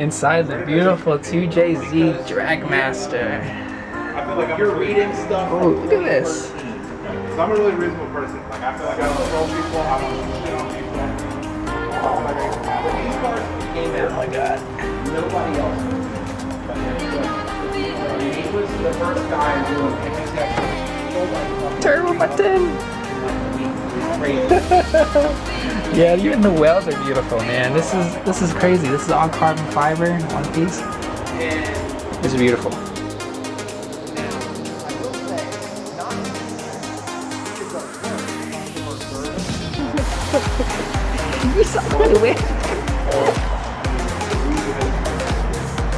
inside the beautiful 2JZ Dragmaster. I feel like you're reading stuff. Oh, look at this. So I'm a really reasonable person. Like I feel like I don't troll people. I don't shit on people. But these cars came out. Oh my god. Nobody else. He was the first guy doing intersection. Turbo button. Crazy. Yeah, even the welds are beautiful, man. This is crazy. This is all carbon fiber, one piece. This is beautiful. You saw the way.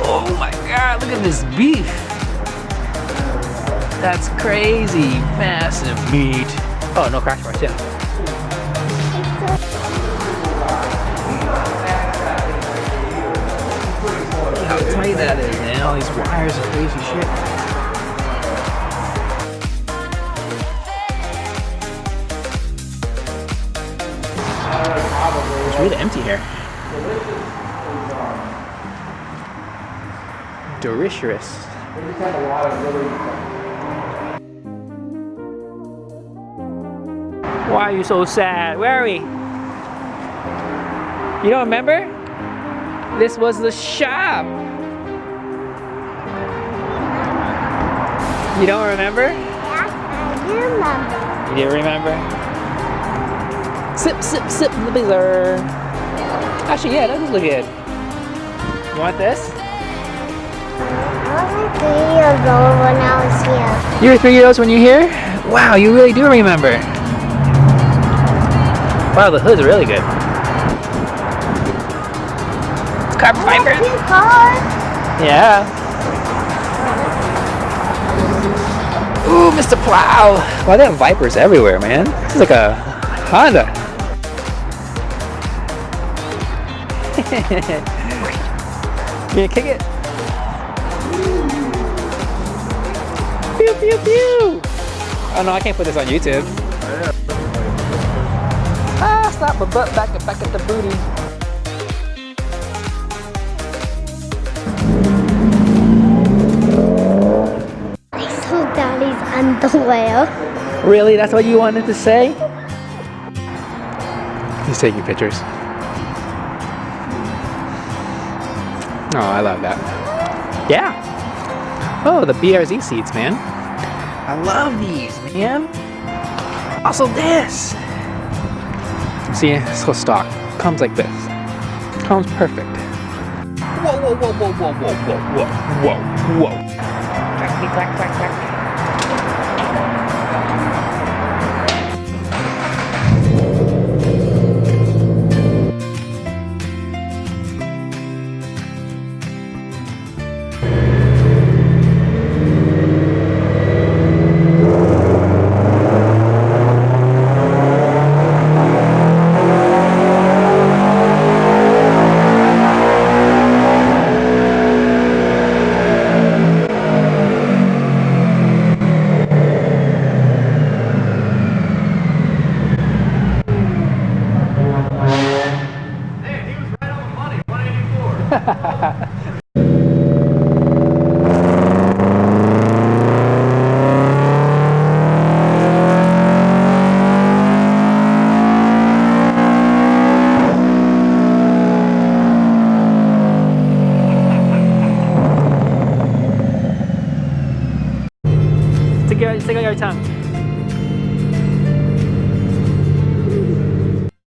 Oh my god, look at this beef. That's crazy. Massive meat. Oh, no crash bars, yeah. Look how tight that is, man. All these wires are crazy shit. It's really empty here. Delicious. Why are you so sad? Where are we? You don't remember? This was the shop. You don't remember? Yeah, I do remember. You do remember? Sip, sip, sip the blizzard. Actually, yeah, that does look good. You want this? I was 3 years old when I was here. You were 3 years old when you were here? Wow, you really do remember. Wow, the hood's really good. Carbon fiber. New car. Yeah. Ooh, Mr. Plow. Wow, they have Vipers everywhere, man. This is like a Honda. Can you kick it? Pew, pew, pew. Oh no, I can't put this on YouTube. Ah, stop my butt back at the booty. I saw Daddy's underwear. Really? That's what you wanted to say? He's taking pictures. Oh, I love that. Yeah. Oh, the BRZ seats, man. I love these, man. Also this. See, it's so stock. Comes like this. Comes perfect. Whoa, whoa, whoa, whoa, whoa, whoa, whoa, whoa, whoa, whoa. Clack, clack, clack, clack. Stick out your tongue.